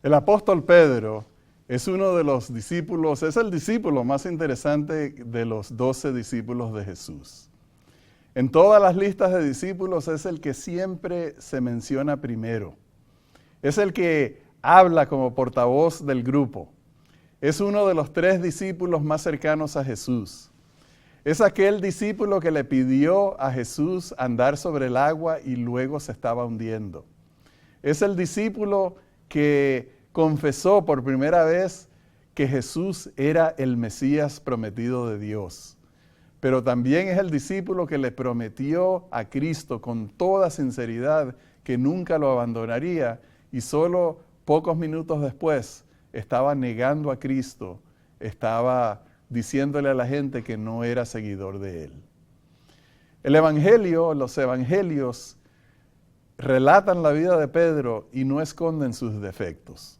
El apóstol Pedro es uno de los discípulos, es el discípulo más interesante de los 12 discípulos de Jesús. En todas las listas de discípulos es el que siempre se menciona primero. Es el que habla como portavoz del grupo. Es uno de los 3 discípulos más cercanos a Jesús. Es aquel discípulo que le pidió a Jesús andar sobre el agua y luego se estaba hundiendo. Es el discípulo que confesó por primera vez que Jesús era el Mesías prometido de Dios. Pero también es el discípulo que le prometió a Cristo con toda sinceridad que nunca lo abandonaría y solo pocos minutos después estaba negando a Cristo, estaba diciéndole a la gente que no era seguidor de él. El Evangelio, los evangelios relatan la vida de Pedro y no esconden sus defectos.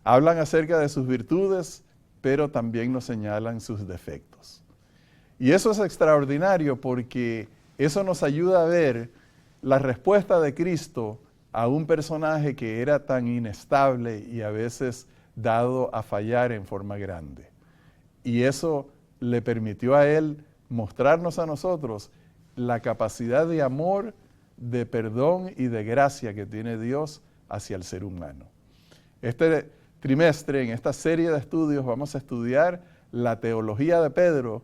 Hablan acerca de sus virtudes, pero también nos señalan sus defectos. Y eso es extraordinario porque eso nos ayuda a ver la respuesta de Cristo a un personaje que era tan inestable y a veces dado a fallar en forma grande. Y eso le permitió a él mostrarnos a nosotros la capacidad de amor, de perdón y de gracia que tiene Dios hacia el ser humano. Este trimestre, en esta serie de estudios, vamos a estudiar la teología de Pedro,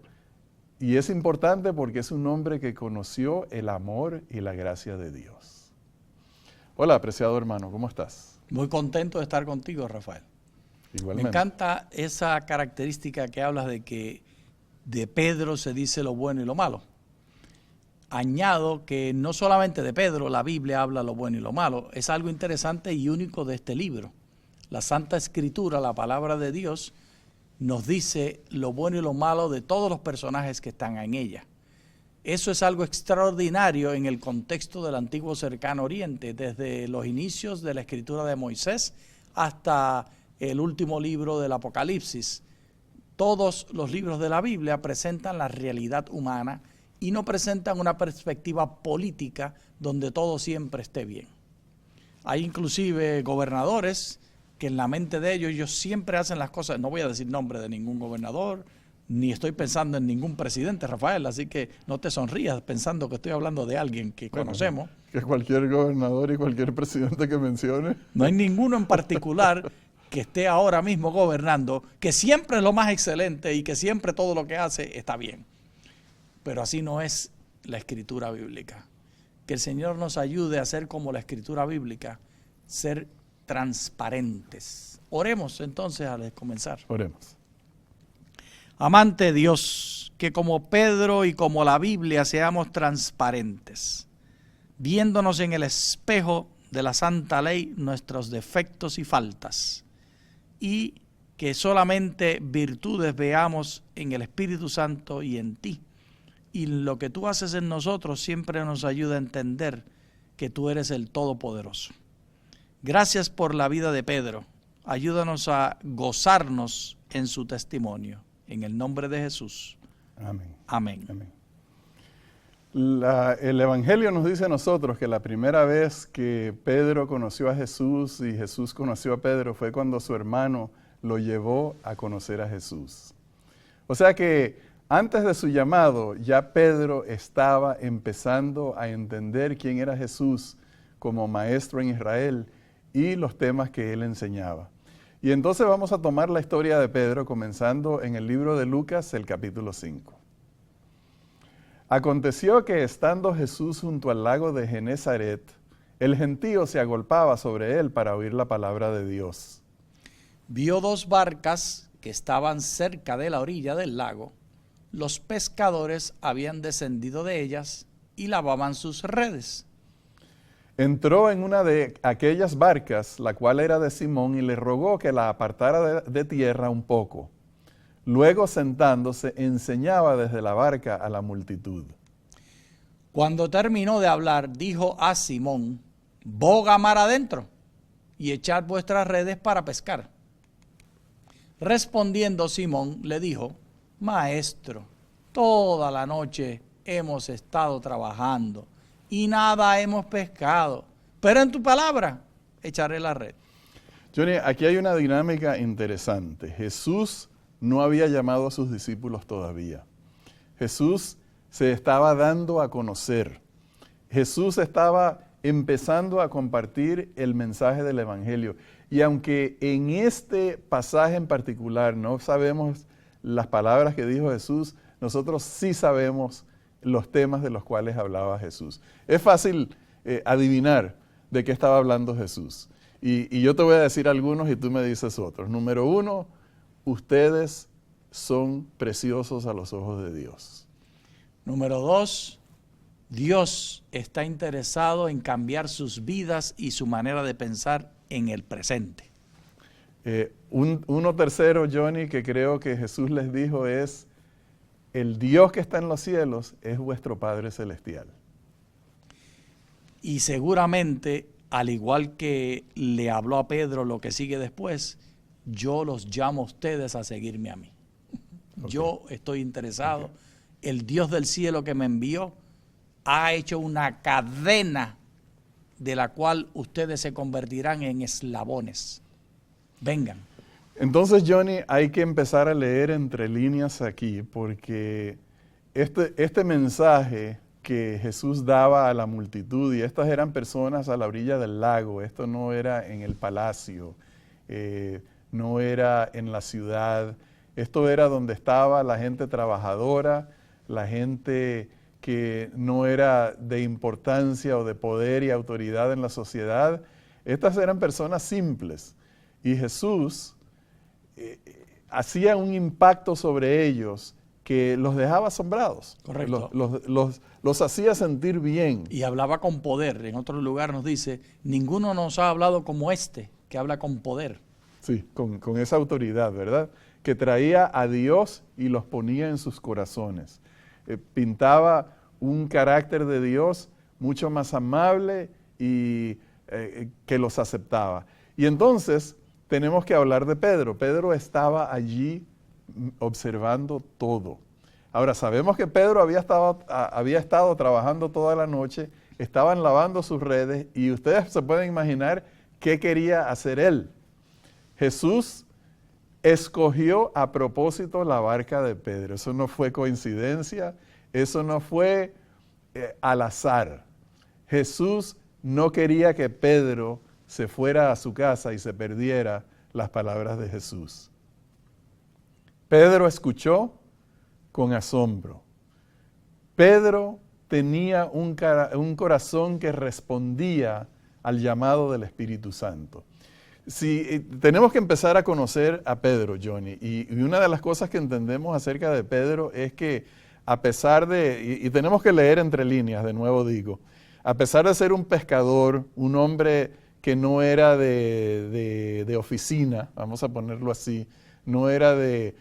y es importante porque es un hombre que conoció el amor y la gracia de Dios. Hola, apreciado hermano, ¿cómo estás? Muy contento de estar contigo, Rafael. Igualmente. Me encanta esa característica que hablas de que de Pedro se dice lo bueno y lo malo. Añado que no solamente de Pedro la Biblia habla lo bueno y lo malo, es algo interesante y único de este libro. La Santa Escritura, la palabra de Dios, nos dice lo bueno y lo malo de todos los personajes que están en ella. Eso es algo extraordinario en el contexto del antiguo cercano oriente, desde los inicios de la escritura de Moisés hasta el último libro del Apocalipsis. Todos los libros de la Biblia presentan la realidad humana y no presentan una perspectiva política donde todo siempre esté bien. Hay inclusive gobernadores que en la mente de ellos siempre hacen las cosas, no voy a decir nombre de ningún gobernador, ni estoy pensando en ningún presidente, Rafael, así que no te sonrías pensando que estoy hablando de alguien que conocemos. Que cualquier gobernador y cualquier presidente que mencione. No hay ninguno en particular que esté ahora mismo gobernando, que siempre es lo más excelente y que siempre todo lo que hace está bien. Pero así no es la escritura bíblica. Que el Señor nos ayude a ser como la escritura bíblica, ser transparentes. Oremos entonces al comenzar. Oremos. Amante Dios, que como Pedro y como la Biblia seamos transparentes, viéndonos en el espejo de la santa ley nuestros defectos y faltas, y que solamente virtudes veamos en el Espíritu Santo y en ti. Y lo que tú haces en nosotros siempre nos ayuda a entender que tú eres el Todopoderoso. Gracias por la vida de Pedro. Ayúdanos a gozarnos en su testimonio. En el nombre de Jesús. Amén. Amén. Amén. El Evangelio nos dice a nosotros que la primera vez que Pedro conoció a Jesús y Jesús conoció a Pedro fue cuando su hermano lo llevó a conocer a Jesús. O sea que antes de su llamado ya Pedro estaba empezando a entender quién era Jesús como maestro en Israel y los temas que él enseñaba. Y entonces vamos a tomar la historia de Pedro comenzando en el libro de Lucas, el capítulo 5. Aconteció que estando Jesús junto al lago de Genezaret, el gentío se agolpaba sobre él para oír la palabra de Dios. Vio 2 barcas que estaban cerca de la orilla del lago. Los pescadores habían descendido de ellas y lavaban sus redes. Entró en una de aquellas barcas, la cual era de Simón, y le rogó que la apartara de tierra un poco. Luego, sentándose, enseñaba desde la barca a la multitud. Cuando terminó de hablar, dijo a Simón: boga mar adentro y echad vuestras redes para pescar. Respondiendo Simón, le dijo: Maestro, toda la noche hemos estado trabajando y nada hemos pescado, pero en tu palabra echaré la red. Johnny, aquí hay una dinámica interesante. Jesús no había llamado a sus discípulos todavía. Jesús se estaba dando a conocer. Jesús estaba empezando a compartir el mensaje del Evangelio. Y aunque en este pasaje en particular no sabemos las palabras que dijo Jesús, nosotros sí sabemos los temas de los cuales hablaba Jesús. Es fácil adivinar de qué estaba hablando Jesús. Y yo te voy a decir algunos y tú me dices otros. Número 1, ustedes son preciosos a los ojos de Dios. Número 2, Dios está interesado en cambiar sus vidas y su manera de pensar en el presente. Uno tercero, Johnny, que creo que Jesús les dijo es, el Dios que está en los cielos es vuestro Padre Celestial. Y seguramente, al igual que le habló a Pedro lo que sigue después, yo los llamo a ustedes a seguirme a mí. Okay. Yo estoy interesado. Okay. El Dios del cielo que me envió ha hecho una cadena de la cual ustedes se convertirán en eslabones. Vengan. Entonces, Johnny, hay que empezar a leer entre líneas aquí, porque este mensaje que Jesús daba a la multitud, y estas eran personas a la orilla del lago, esto no era en el palacio, no era en la ciudad, esto era donde estaba la gente trabajadora, la gente que no era de importancia o de poder y autoridad en la sociedad. Estas eran personas simples, y Jesús hacía un impacto sobre ellos que los dejaba asombrados. Correcto. Los hacía sentir bien. Y hablaba con poder. En otro lugar nos dice, ninguno nos ha hablado como este, que habla con poder. Sí, con esa autoridad, ¿verdad? Que traía a Dios y los ponía en sus corazones. Pintaba un carácter de Dios mucho más amable y que los aceptaba. Y entonces tenemos que hablar de Pedro. Pedro estaba allí observando todo. Ahora, sabemos que Pedro había estado trabajando toda la noche, estaban lavando sus redes y ustedes se pueden imaginar qué quería hacer él. Jesús escogió a propósito la barca de Pedro. Eso no fue coincidencia, eso no fue al azar. Jesús no quería que Pedro se fuera a su casa y se perdiera las palabras de Jesús. Pedro escuchó con asombro. Pedro tenía un corazón que respondía al llamado del Espíritu Santo. Tenemos que empezar a conocer a Pedro, Johnny, y una de las cosas que entendemos acerca de Pedro es que a pesar de, y tenemos que leer entre líneas, de nuevo digo, a pesar de ser un pescador, un hombre que no era de oficina, vamos a ponerlo así, no era de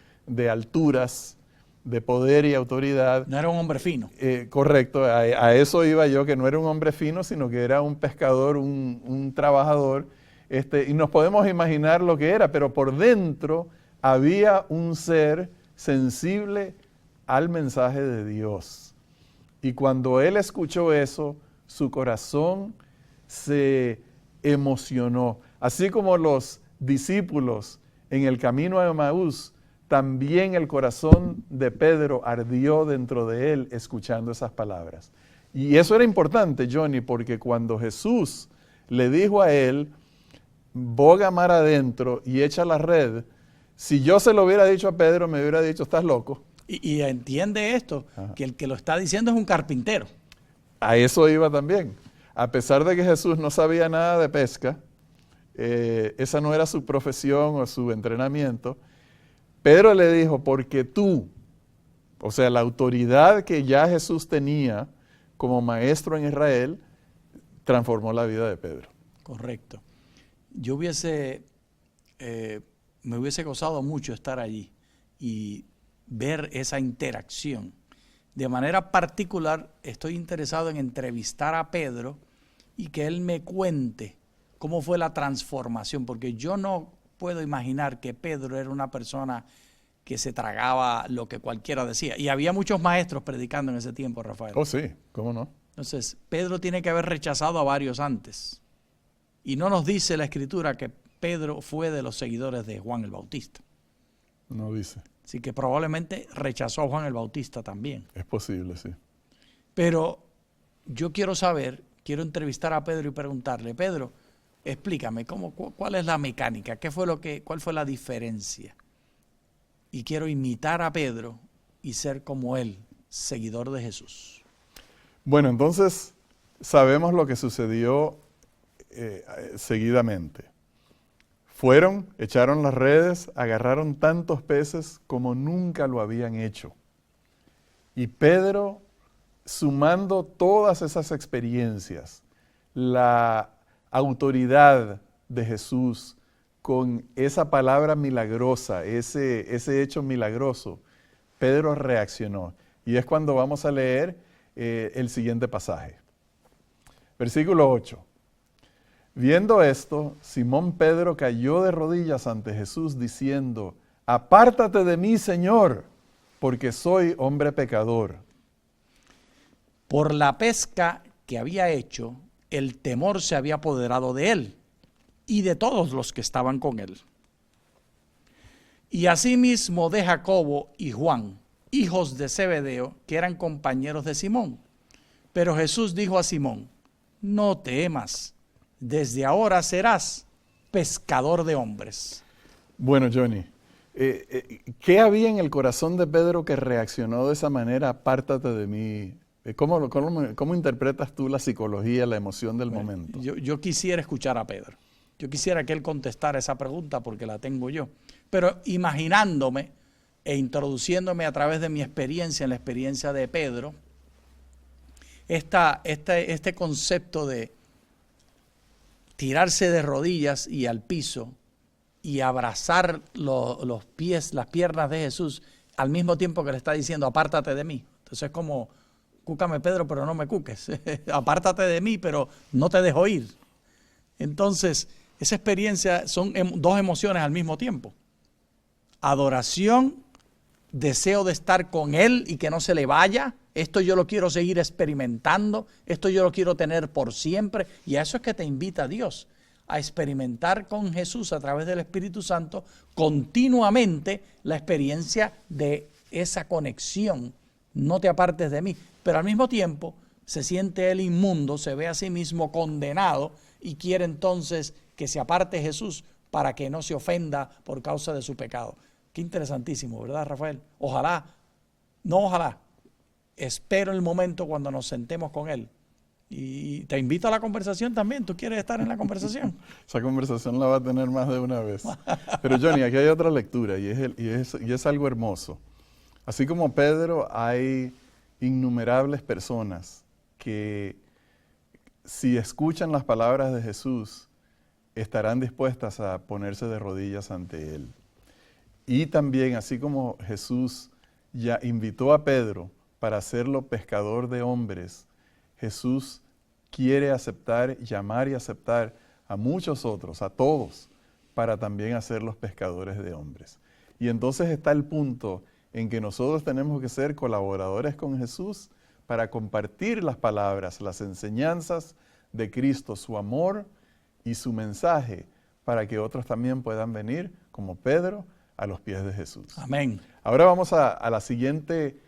alturas, de poder y autoridad. No era un hombre fino. Correcto, a eso iba yo, que no era un hombre fino, sino que era un pescador, un trabajador, y nos podemos imaginar lo que era, pero por dentro había un ser sensible al mensaje de Dios. Y cuando él escuchó eso, su corazón se emocionó. Así como los discípulos en el camino a Emaús, también el corazón de Pedro ardió dentro de él escuchando esas palabras. Y eso era importante, Johnny, porque cuando Jesús le dijo a él, boga mar adentro y echa la red, si yo se lo hubiera dicho a Pedro, me hubiera dicho, estás loco. Y entiende esto, que el que lo está diciendo es un carpintero. A eso iba también. A pesar de que Jesús no sabía nada de pesca, esa no era su profesión o su entrenamiento, Pedro le dijo, porque tú, o sea, la autoridad que ya Jesús tenía como maestro en Israel, transformó la vida de Pedro. Correcto. Yo me hubiese gozado mucho estar allí y ver esa interacción. De manera particular, estoy interesado en entrevistar a Pedro y que él me cuente cómo fue la transformación, porque yo no puedo imaginar que Pedro era una persona que se tragaba lo que cualquiera decía. Y había muchos maestros predicando en ese tiempo, Rafael. Oh, sí, ¿cómo no? Entonces, Pedro tiene que haber rechazado a varios antes. Y no nos dice la Escritura que Pedro fue de los seguidores de Juan el Bautista. No dice. Así que probablemente rechazó a Juan el Bautista también. Es posible, sí. Pero yo quiero saber, quiero entrevistar a Pedro y preguntarle, Pedro, explícame, ¿cuál es la mecánica? ¿Cuál fue la diferencia? Y quiero imitar a Pedro y ser como él, seguidor de Jesús. Bueno, entonces sabemos lo que sucedió seguidamente. Fueron, echaron las redes, agarraron tantos peces como nunca lo habían hecho. Y Pedro, sumando todas esas experiencias, la autoridad de Jesús con esa palabra milagrosa, ese hecho milagroso, Pedro reaccionó. Y es cuando vamos a leer el siguiente pasaje. Versículo 8. Viendo esto, Simón Pedro cayó de rodillas ante Jesús diciendo, apártate de mí, Señor, porque soy hombre pecador. Por la pesca que había hecho, el temor se había apoderado de él y de todos los que estaban con él. Y asimismo de Jacobo y Juan, hijos de Zebedeo, que eran compañeros de Simón. Pero Jesús dijo a Simón, no temas, desde ahora serás pescador de hombres. Bueno, Johnny, ¿qué había en el corazón de Pedro que reaccionó de esa manera? Apártate de mí. ¿Cómo interpretas tú la psicología, la emoción del momento? Yo quisiera escuchar a Pedro. Yo quisiera que él contestara esa pregunta porque la tengo yo. Pero imaginándome e introduciéndome a través de mi experiencia, en la experiencia de Pedro, este concepto de tirarse de rodillas y al piso y abrazar los pies, las piernas de Jesús, al mismo tiempo que le está diciendo, apártate de mí. Entonces es como, cúcame Pedro, pero no me cuques. Apártate de mí, pero no te dejo ir. Entonces, esa experiencia son dos emociones al mismo tiempo. Adoración, deseo de estar con Él y que no se le vaya. Esto yo lo quiero seguir experimentando, esto yo lo quiero tener por siempre. Y a eso es que te invita Dios, a experimentar con Jesús a través del Espíritu Santo continuamente la experiencia de esa conexión. No te apartes de mí. Pero al mismo tiempo se siente él inmundo, se ve a sí mismo condenado y quiere entonces que se aparte Jesús para que no se ofenda por causa de su pecado. Qué interesantísimo, ¿verdad, Rafael? Ojalá, espero el momento cuando nos sentemos con él. Y te invito a la conversación también. ¿Tú quieres estar en la conversación? Esa conversación la va a tener más de una vez. Pero Johnny, aquí hay otra lectura y es algo hermoso. Así como Pedro, hay innumerables personas que si escuchan las palabras de Jesús, estarán dispuestas a ponerse de rodillas ante Él. Y también, así como Jesús ya invitó a Pedro para hacerlo pescador de hombres, Jesús quiere llamar y aceptar a muchos otros, a todos, para también hacerlos pescadores de hombres. Y entonces está el punto en que nosotros tenemos que ser colaboradores con Jesús para compartir las palabras, las enseñanzas de Cristo, su amor y su mensaje, para que otros también puedan venir, como Pedro, a los pies de Jesús. Amén. Ahora vamos a la siguiente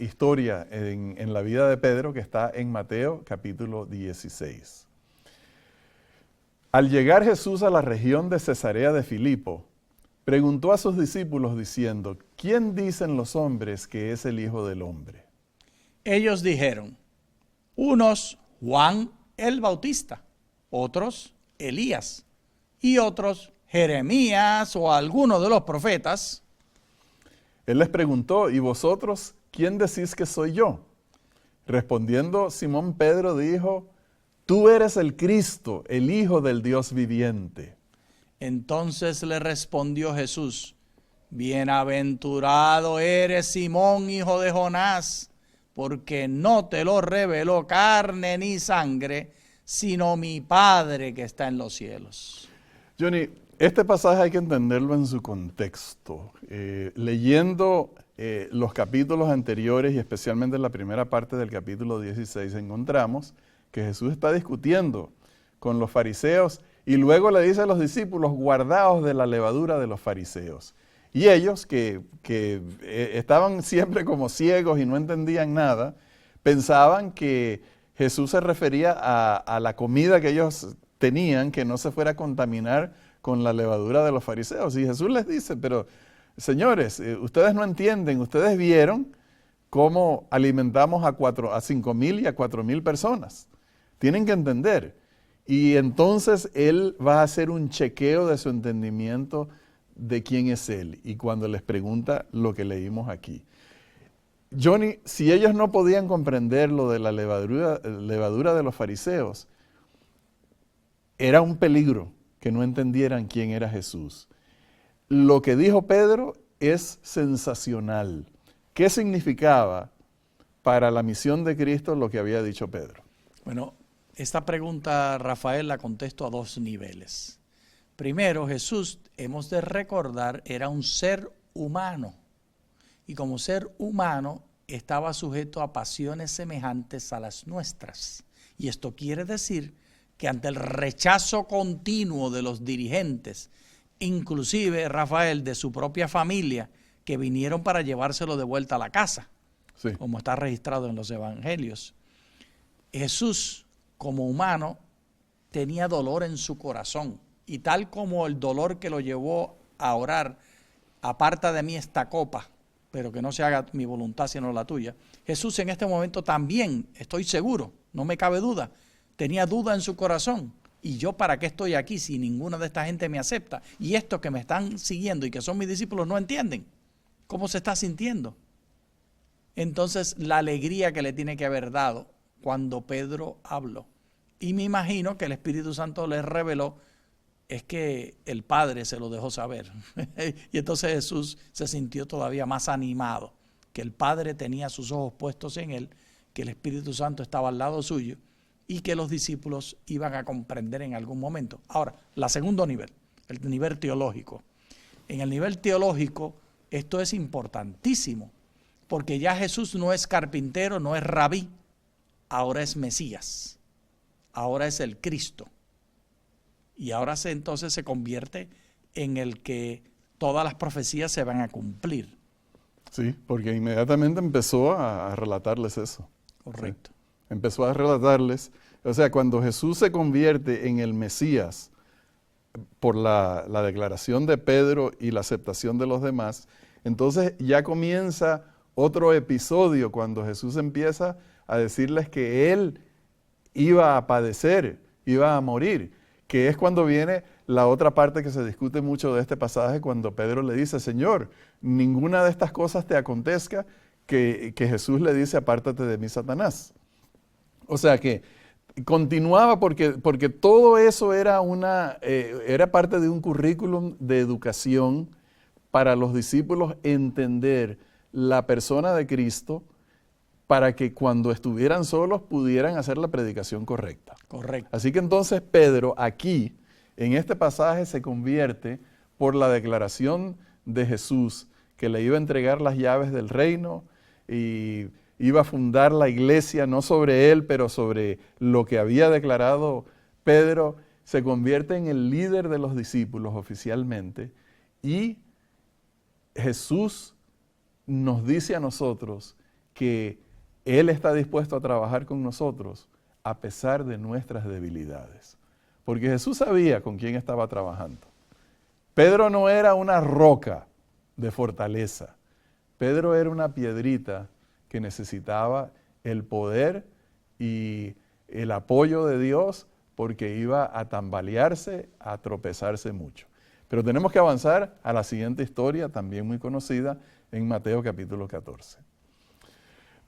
historia en la vida de Pedro, que está en Mateo capítulo 16. Al llegar Jesús a la región de Cesarea de Filipo, preguntó a sus discípulos diciendo, ¿quién dicen los hombres que es el Hijo del Hombre? Ellos dijeron, unos Juan el Bautista, otros Elías y otros Jeremías o alguno de los profetas. Él les preguntó, ¿y vosotros quién decís que soy yo? Respondiendo Simón Pedro dijo, tú eres el Cristo, el Hijo del Dios viviente. Entonces le respondió Jesús, bienaventurado eres Simón, hijo de Jonás, porque no te lo reveló carne ni sangre, sino mi Padre que está en los cielos. Johnny, este pasaje hay que entenderlo en su contexto. Leyendo los capítulos anteriores y especialmente la primera parte del capítulo 16, encontramos que Jesús está discutiendo con los fariseos Y luego le dice a los discípulos, guardaos de la levadura de los fariseos. Y ellos, que estaban siempre como ciegos y no entendían nada, pensaban que Jesús se refería a la comida que ellos tenían, que no se fuera a contaminar con la levadura de los fariseos. Y Jesús les dice, pero señores, ustedes no entienden, ustedes vieron cómo alimentamos a 5,000 y a 4,000 personas. Tienen que entender. Y entonces Él va a hacer un chequeo de su entendimiento de quién es Él. Y cuando les pregunta lo que leímos aquí. Johnny, si ellos no podían comprender lo de la levadura de los fariseos, era un peligro que no entendieran quién era Jesús. Lo que dijo Pedro es sensacional. ¿Qué significaba para la misión de Cristo lo que había dicho Pedro? Bueno, esta pregunta, Rafael, la contesto a 2 niveles. Primero, Jesús, hemos de recordar, era un ser humano. Y como ser humano, estaba sujeto a pasiones semejantes a las nuestras. Y esto quiere decir que ante el rechazo continuo de los dirigentes, inclusive, Rafael, de su propia familia, que vinieron para llevárselo de vuelta a la casa, sí, como está registrado en los evangelios, Jesús, como humano, tenía dolor en su corazón. Y tal como el dolor que lo llevó a orar, aparta de mí esta copa, pero que no se haga mi voluntad sino la tuya, Jesús en este momento también, estoy seguro, no me cabe duda, tenía duda en su corazón. ¿Y yo para qué estoy aquí si ninguna de esta gente me acepta? Y estos que me están siguiendo y que son mis discípulos no entienden cómo se está sintiendo. Entonces la alegría que le tiene que haber dado cuando Pedro habló. Y me imagino que el Espíritu Santo les reveló es que el Padre se lo dejó saber. Y entonces Jesús se sintió todavía más animado, que el Padre tenía sus ojos puestos en él, que el Espíritu Santo estaba al lado suyo y que los discípulos iban a comprender en algún momento. Ahora, el segundo nivel, el nivel teológico. En el nivel teológico, esto es importantísimo, porque ya Jesús no es carpintero, no es rabí, ahora es Mesías, ahora es el Cristo. Y ahora entonces se convierte en el que todas las profecías se van a cumplir. Sí, porque inmediatamente empezó a relatarles eso. Correcto. Sí. Empezó a relatarles, o sea, cuando Jesús se convierte en el Mesías por la declaración de Pedro y la aceptación de los demás, entonces ya comienza otro episodio cuando Jesús empieza a decirles que Él iba a padecer, iba a morir, que es cuando viene la otra parte que se discute mucho de este pasaje, cuando Pedro le dice, Señor, ninguna de estas cosas te acontezca, que Jesús le dice, apártate de mí, Satanás. O sea que continuaba porque todo eso era parte de un currículum de educación para los discípulos entender la persona de Cristo para que cuando estuvieran solos pudieran hacer la predicación correcta. Correcto. Así que entonces Pedro aquí, en este pasaje, se convierte por la declaración de Jesús que le iba a entregar las llaves del reino y iba a fundar la iglesia, no sobre él, pero sobre lo que había declarado Pedro, se convierte en el líder de los discípulos oficialmente y Jesús nos dice a nosotros que Él está dispuesto a trabajar con nosotros a pesar de nuestras debilidades. Porque Jesús sabía con quién estaba trabajando. Pedro no era una roca de fortaleza. Pedro era una piedrita que necesitaba el poder y el apoyo de Dios porque iba a tambalearse, a tropezarse mucho. Pero tenemos que avanzar a la siguiente historia, también muy conocida, en Mateo capítulo 14.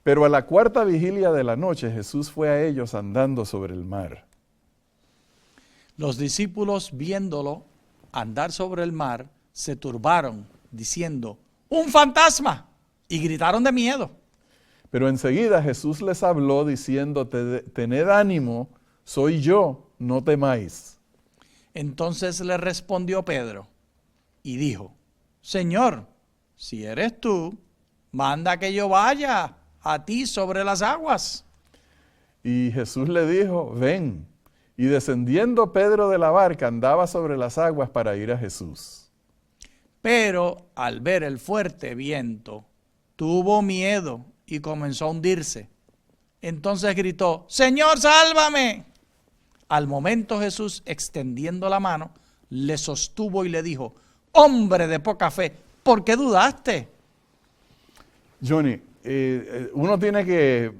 Pero a la cuarta vigilia de la noche Jesús fue a ellos andando sobre el mar. Los discípulos, viéndolo andar sobre el mar, se turbaron, diciendo, ¡un fantasma! Y gritaron de miedo. Pero enseguida Jesús les habló diciendo, tened ánimo, soy yo, no temáis. Entonces le respondió Pedro y dijo, Señor, si eres tú, manda que yo vaya a ti sobre las aguas. Y Jesús le dijo, ven. Y descendiendo Pedro de la barca, andaba sobre las aguas para ir a Jesús. Pero al ver el fuerte viento, tuvo miedo y comenzó a hundirse. Entonces gritó, Señor, sálvame. Al momento Jesús, extendiendo la mano, le sostuvo y le dijo, hombre de poca fe, ¿por qué dudaste? Johnny, uno tiene que,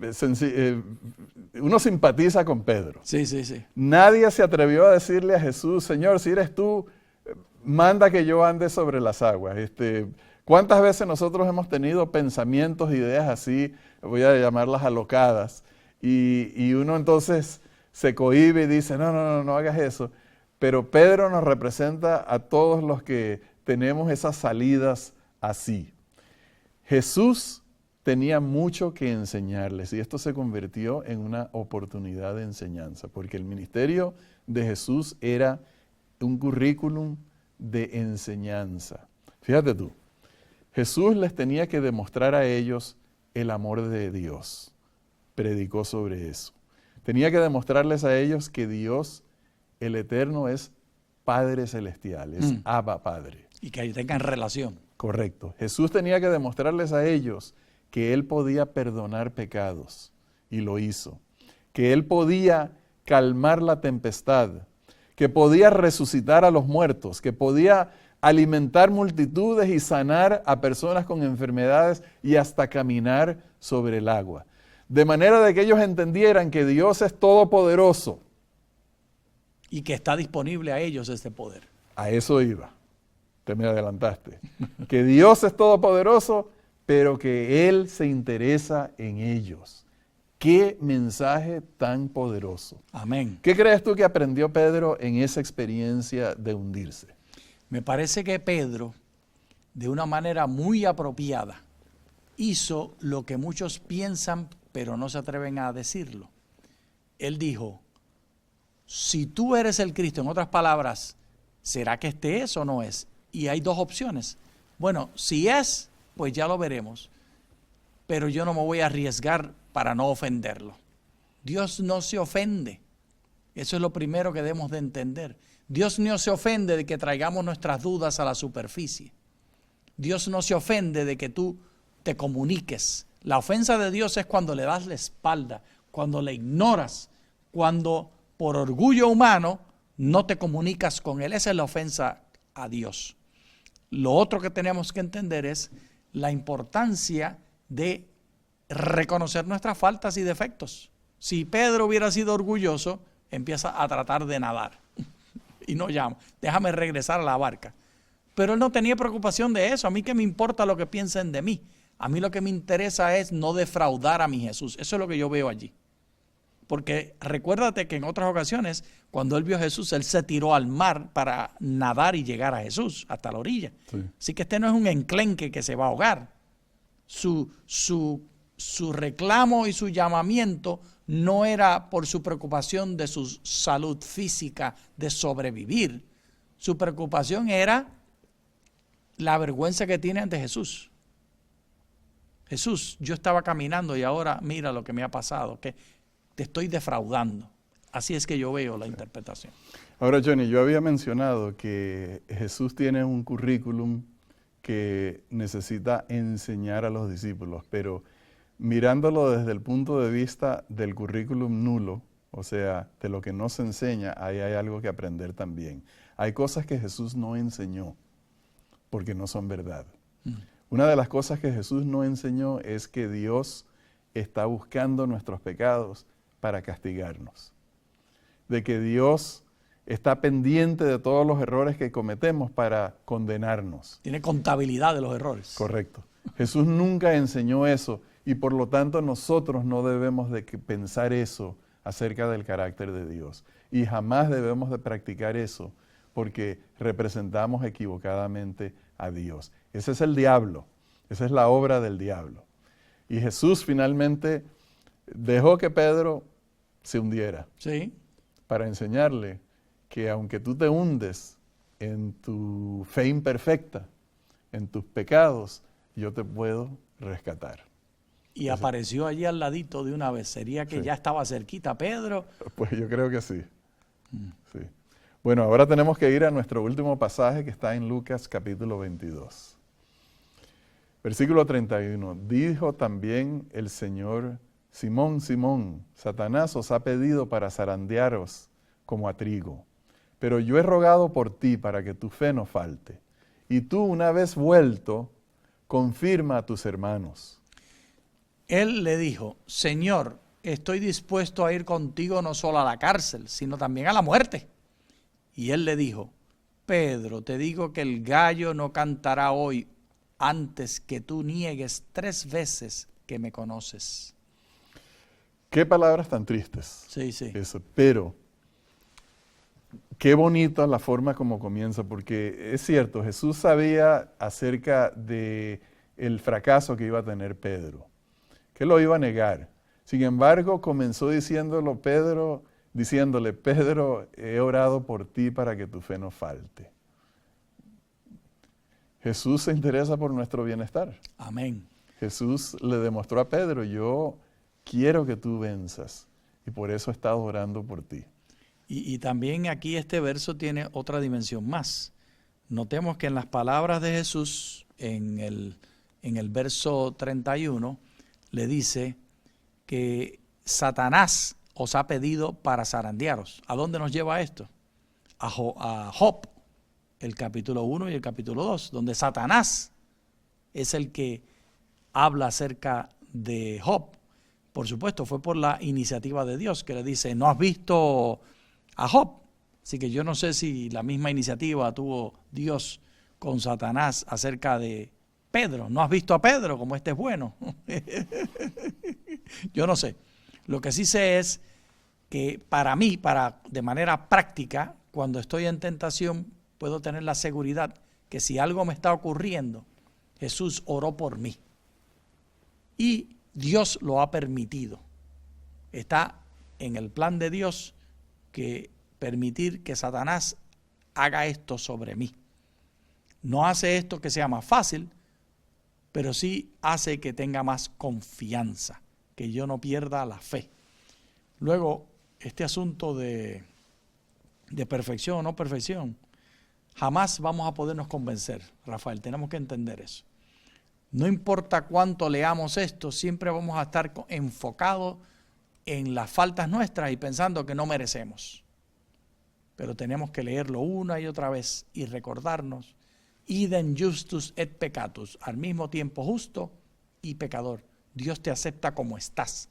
uno simpatiza con Pedro. Sí, sí, sí. Nadie se atrevió a decirle a Jesús, Señor, si eres tú, manda que yo ande sobre las aguas. ¿Cuántas veces nosotros hemos tenido pensamientos, ideas así, voy a llamarlas alocadas, y uno entonces se cohíbe y dice, no hagas eso. Pero Pedro nos representa a todos los que tenemos esas salidas así. Jesús tenía mucho que enseñarles y esto se convirtió en una oportunidad de enseñanza, porque el ministerio de Jesús era un currículum de enseñanza. Fíjate tú, Jesús les tenía que demostrar a ellos el amor de Dios. Predicó sobre eso. Tenía que demostrarles a ellos que Dios, el Eterno, es Padre Celestial, es Abba Padre. Y que tengan relación. Correcto. Jesús tenía que demostrarles a ellos que Él podía perdonar pecados, y lo hizo. Que Él podía calmar la tempestad, que podía resucitar a los muertos, que podía alimentar multitudes y sanar a personas con enfermedades y hasta caminar sobre el agua. De manera de que ellos entendieran que Dios es todopoderoso. Y que está disponible a ellos este poder. A eso iba. Te me adelantaste. Que Dios es todopoderoso, pero que Él se interesa en ellos. ¡Qué mensaje tan poderoso! Amén. ¿Qué crees tú que aprendió Pedro en esa experiencia de hundirse? Me parece que Pedro, de una manera muy apropiada, hizo lo que muchos piensan, pero no se atreven a decirlo. Él dijo, si tú eres el Cristo, en otras palabras, ¿será que este es o no es? Y hay dos opciones. Bueno, si es, pues ya lo veremos. Pero yo no me voy a arriesgar para no ofenderlo. Dios no se ofende. Eso es lo primero que debemos de entender. Dios no se ofende de que traigamos nuestras dudas a la superficie. Dios no se ofende de que tú te comuniques. La ofensa de Dios es cuando le das la espalda, cuando le ignoras, cuando por orgullo humano no te comunicas con Él. Esa es la ofensa a Dios. Lo otro que tenemos que entender es la importancia de reconocer nuestras faltas y defectos. Si Pedro hubiera sido orgulloso, empieza a tratar de nadar y no llama, déjame regresar a la barca. Pero él no tenía preocupación de eso. A mí qué me importa lo que piensen de mí. A mí lo que me interesa es no defraudar a mi Jesús. Eso es lo que yo veo allí. Porque recuérdate que en otras ocasiones, cuando él vio a Jesús, él se tiró al mar para nadar y llegar a Jesús, hasta la orilla. Sí. Así que este no es un enclenque que se va a ahogar. Su reclamo y su llamamiento no era por su preocupación de su salud física, de sobrevivir. Su preocupación era la vergüenza que tiene ante Jesús. Jesús, yo estaba caminando y ahora mira lo que me ha pasado, que te estoy defraudando. Así es que yo veo la interpretación. Ahora, Johnny, yo había mencionado que Jesús tiene un currículum que necesita enseñar a los discípulos, pero mirándolo desde el punto de vista del currículum nulo, o sea, de lo que no se enseña, ahí hay algo que aprender también. Hay cosas que Jesús no enseñó porque no son verdad. Una de las cosas que Jesús no enseñó es que Dios está buscando nuestros pecados para castigarnos. De que Dios está pendiente de todos los errores que cometemos para condenarnos. Tiene contabilidad de los errores. Correcto. Jesús nunca enseñó eso y por lo tanto nosotros no debemos de pensar eso acerca del carácter de Dios. Y jamás debemos de practicar eso porque representamos equivocadamente a Dios. Ese es el diablo. Esa es la obra del diablo. Y Jesús finalmente dejó que Pedro se hundiera. Sí. Para enseñarle que aunque tú te hundes en tu fe imperfecta, en tus pecados, yo te puedo rescatar. Y apareció allí al ladito de una vez. ¿Sería que sí, ya estaba cerquita Pedro? Pues yo creo que sí. Sí. Bueno, ahora tenemos que ir a nuestro último pasaje que está en Lucas capítulo 22. Versículo 31. Dijo también el Señor: Simón, Simón, Satanás os ha pedido para zarandearos como a trigo. Pero yo he rogado por ti para que tu fe no falte. Y tú, una vez vuelto, confirma a tus hermanos. Él le dijo: Señor, estoy dispuesto a ir contigo no solo a la cárcel, sino también a la muerte. Y él le dijo: Pedro, te digo que el gallo no cantará hoy antes que tú niegues 3 veces que me conoces. Qué palabras tan tristes. Sí, sí. Eso, pero qué bonita la forma como comienza, porque es cierto, Jesús sabía acerca de el fracaso que iba a tener Pedro, que lo iba a negar. Sin embargo, comenzó diciéndole, Pedro, he orado por ti para que tu fe no falte. Jesús se interesa por nuestro bienestar. Amén. Jesús le demostró a Pedro: yo quiero que tú venzas, y por eso he estado orando por ti. Y también aquí este verso tiene otra dimensión más. Notemos que en las palabras de Jesús, en el verso 31, le dice que Satanás os ha pedido para zarandearos. ¿A dónde nos lleva esto? A Job, el capítulo 1 y el capítulo 2, donde Satanás es el que habla acerca de Job. Por supuesto, fue por la iniciativa de Dios, que le dice: ¿no has visto a Job? Así que yo no sé si la misma iniciativa tuvo Dios con Satanás acerca de Pedro. ¿No has visto a Pedro como este es bueno? Yo no sé. Lo que sí sé es que para mí, de manera práctica, cuando estoy en tentación, puedo tener la seguridad que si algo me está ocurriendo, Jesús oró por mí. Y Dios lo ha permitido. Está en el plan de Dios que permitir que Satanás haga esto sobre mí. No hace esto que sea más fácil, pero sí hace que tenga más confianza, que yo no pierda la fe. Luego, este asunto de perfección o no perfección, jamás vamos a podernos convencer, Rafael, tenemos que entender eso. No importa cuánto leamos esto, siempre vamos a estar enfocados en las faltas nuestras y pensando que no merecemos. Pero tenemos que leerlo una y otra vez y recordarnos: idem justus et peccatus, al mismo tiempo justo y pecador. Dios te acepta como estás.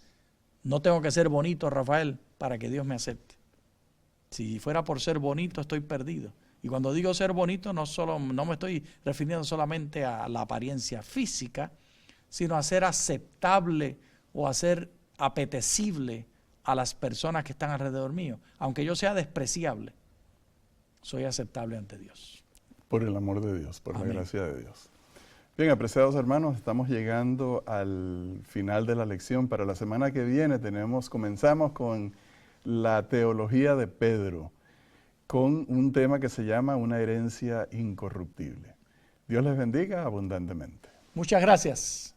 No tengo que ser bonito, Rafael, para que Dios me acepte. Si fuera por ser bonito, estoy perdido. Y cuando digo ser bonito, no me estoy refiriendo solamente a la apariencia física, sino a ser aceptable o a ser apetecible a las personas que están alrededor mío. Aunque yo sea despreciable, soy aceptable ante Dios. Por el amor de Dios, por Amén. La gracia de Dios. Bien, apreciados hermanos, estamos llegando al final de la lección. Para la semana que viene comenzamos con la teología de Pedro, con un tema que se llama una herencia incorruptible. Dios les bendiga abundantemente. Muchas gracias.